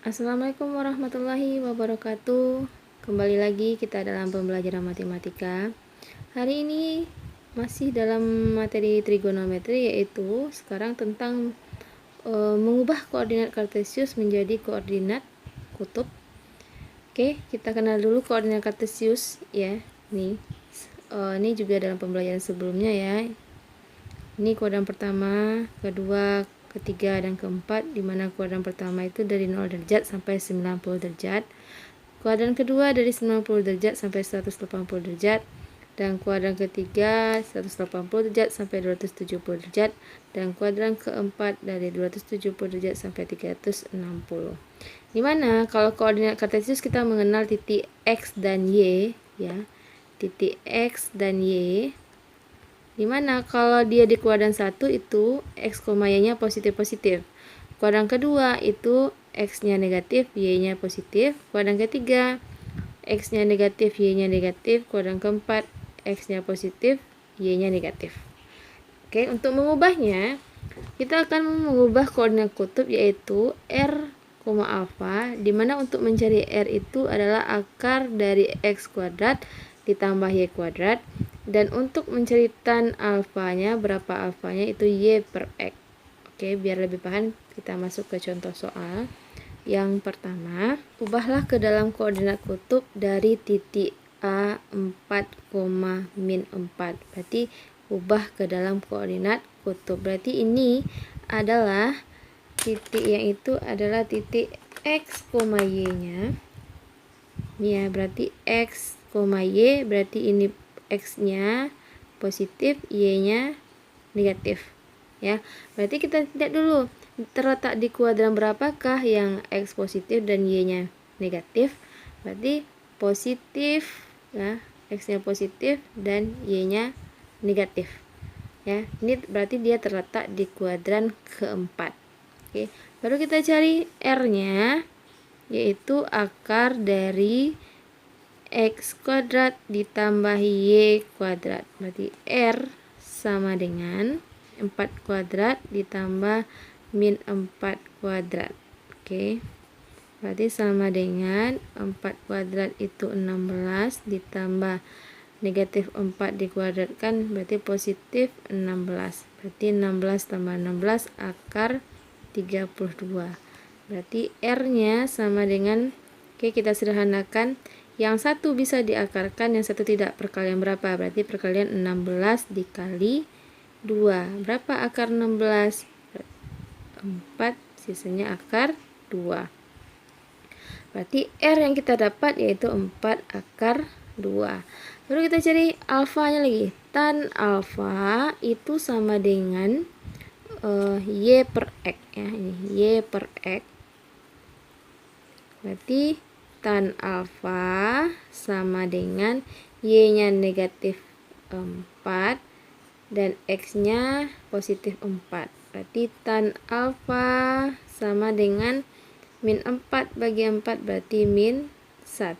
Assalamualaikum warahmatullahi wabarakatuh. Kembali lagi kita dalam pembelajaran matematika. Hari ini masih dalam materi trigonometri, yaitu sekarang tentang mengubah koordinat kartesius menjadi koordinat kutub. Oke, kita kenal dulu koordinat kartesius ya. Ini juga dalam pembelajaran sebelumnya ya. Ini kuadran pertama, kedua, ketiga, dan keempat, di mana kuadran pertama itu dari 0 derajat sampai 90 derajat. Kuadran kedua dari 90 derajat sampai 180 derajat. Dan kuadran ketiga 180 derajat sampai 270 derajat. Dan kuadran keempat dari 270 derajat sampai 360. Dimana kalau koordinat kartesius kita mengenal titik X dan Y ya. Titik X dan Y. Dimana kalau dia di kuadran 1 itu X, Y-nya positif-positif. Kuadran kedua itu X-nya negatif, Y-nya positif. Kuadran ketiga X-nya negatif, Y-nya negatif. Kuadran keempat X-nya positif, Y-nya negatif. Oke, untuk mengubahnya kita akan mengubah koordinat kutub, yaitu R, alfa, dimana untuk mencari R itu adalah akar dari X kuadrat ditambah Y kuadrat. Dan untuk mencari tan alfanya, berapa alfanya, itu Y per X. Oke, biar lebih paham kita masuk ke contoh soal. Yang pertama, ubahlah ke dalam koordinat kutub dari titik A 4, min 4. Berarti ubah ke dalam koordinat kutub. Berarti ini adalah titik yang itu adalah titik X, Y-nya. Ini ya, berarti X, Y, berarti ini X-nya positif, Y-nya negatif ya. Berarti kita lihat dulu terletak di kuadran berapakah yang X positif dan Y-nya negatif. Berarti positif ya, X-nya positif dan Y-nya negatif ya. Ini berarti dia terletak di kuadran keempat. Oke, baru kita cari R-nya, yaitu akar dari X kuadrat ditambah Y kuadrat. Berarti R sama dengan 4 kuadrat ditambah min 4 kuadrat. Oke, berarti sama dengan 4 kuadrat itu 16 ditambah negatif 4 dikuadratkan, berarti positif 16. Berarti 16 tambah 16 akar 32. Berarti R-nya sama dengan, oke, kita sederhanakan, yang satu bisa diakarkan, yang satu tidak. Perkalian berapa? Berarti perkalian 16 dikali 2. Berapa akar 16? 4, sisanya akar 2. Berarti R yang kita dapat yaitu 4 akar 2. Baru kita cari alfanya lagi. Tan alfa itu sama dengan Y per X ya. Ini Y per X. Berarti tan alfa sama dengan Y-nya negatif 4 dan X-nya positif 4. Berarti tan alfa sama dengan min 4 bagi 4, berarti min 1.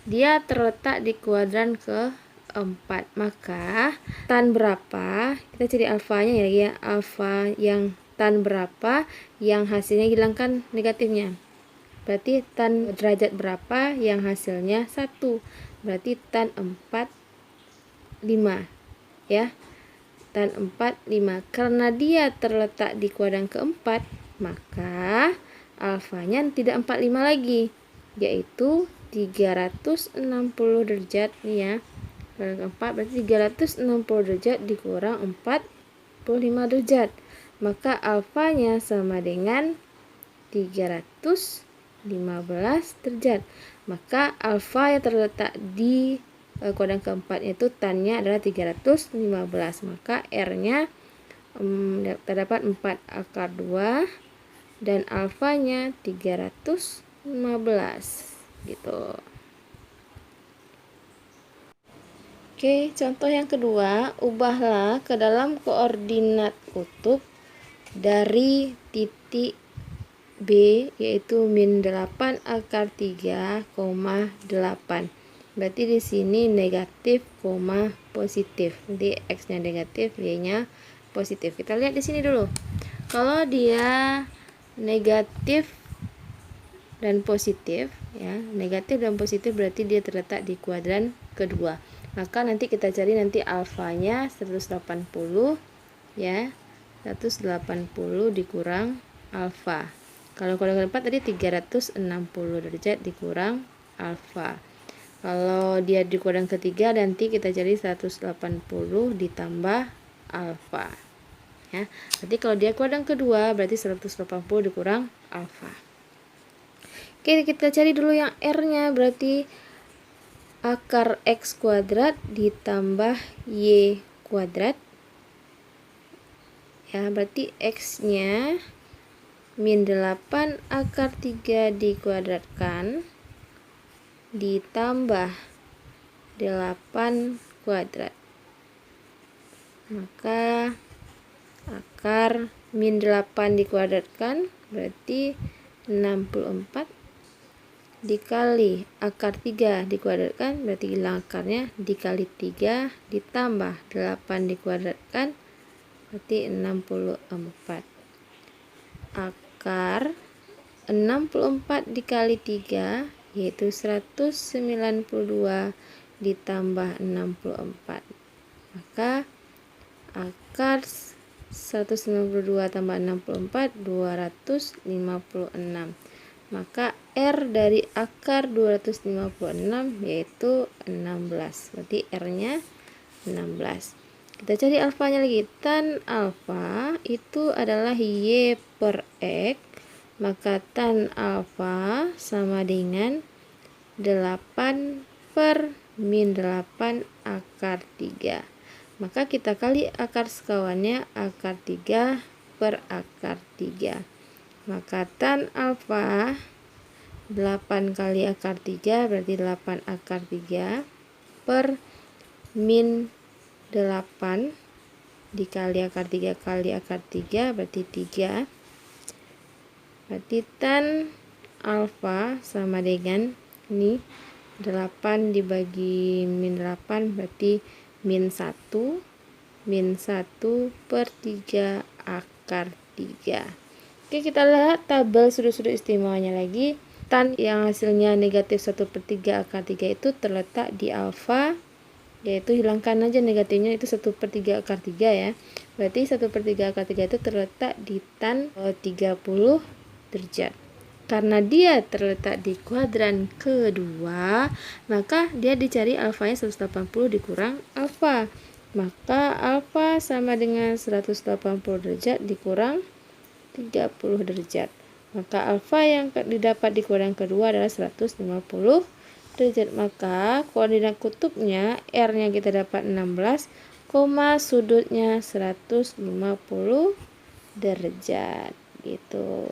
Dia terletak di kuadran keempat. Maka tan berapa? Kita cari alfanya ya. Alfa yang tan berapa yang hasilnya hilangkan negatifnya. Berarti tan derajat berapa yang hasilnya 1. Berarti tan 4, 5 ya. Tan 4, 5. Karena dia terletak di kuadran keempat, maka alfanya tidak 45 lagi, yaitu 360 derajat nih ya. Kuadran keempat berarti 360 derajat dikurang 45 derajat. Maka alfanya sama dengan 315 derajat. Maka alfa yang terletak di kuadran keempat itu tannya adalah 315. Maka R-nya terdapat 4 akar 2 dan alfanya 315 gitu. Oke, contoh yang kedua, ubahlah ke dalam koordinat kutub dari titik B, yaitu min 8 akar 3,8. Berarti di sini negatif, positif. Jadi X-nya negatif, Y-nya positif. Kita lihat di sini dulu. Kalau dia negatif dan positif ya. Negatif dan positif berarti dia terletak di kuadran kedua. Maka nanti kita cari nanti alfanya 180 ya. 180 dikurang alfa. Kalau kuadran keempat tadi 360 derajat dikurang alfa. Kalau dia di kuadran ketiga nanti kita cari 180 ditambah alfa. Ya. Nanti kalau dia kuadran kedua berarti 180 dikurang alfa. Oke, kita cari dulu yang R-nya, berarti akar X kuadrat ditambah Y kuadrat. Ya, berarti X-nya min 8 akar 3 dikuadratkan ditambah 8 kuadrat. Maka akar min 8 dikuadratkan berarti 64 dikali akar 3 dikuadratkan berarti hilang akarnya, dikali 3 ditambah 8 dikuadratkan berarti 64. Akar 64 dikali 3 yaitu 192 ditambah 64. Maka akar 192 tambah 64 256. Maka R dari akar 256 yaitu 16. Berarti R-nya 16. Kita cari alfanya lagi. Tan alfa itu adalah Y per X. Maka tan alfa sama dengan 8 per min 8 akar 3. Maka kita kali akar sekawannya akar 3 per akar 3. Maka tan alfa 8 kali akar 3 berarti 8 akar 3 per min 8 dikali akar 3 kali akar 3 berarti 3. Berarti tan alfa sama dengan ini 8 dibagi min 8 berarti min 1 per 3 akar 3. Oke, kita lihat tabel sudut-sudut istimewanya lagi. Tan yang hasilnya negatif 1/3 akar 3 itu terletak di alfa, yaitu hilangkan aja negatifnya, itu 1/3 akar 3 ya. Berarti 1/3 akar 3 itu terletak di tan 30 derajat. Karena dia terletak di kuadran kedua, maka dia dicari alfanya 180 dikurang alfa. Maka alfa sama dengan 180 derajat dikurang 30 derajat. Maka alfa yang didapat di kuadran kedua adalah 150 derajat. Maka koordinat kutubnya R-nya kita dapat 16, sudutnya 150 derajat gitu.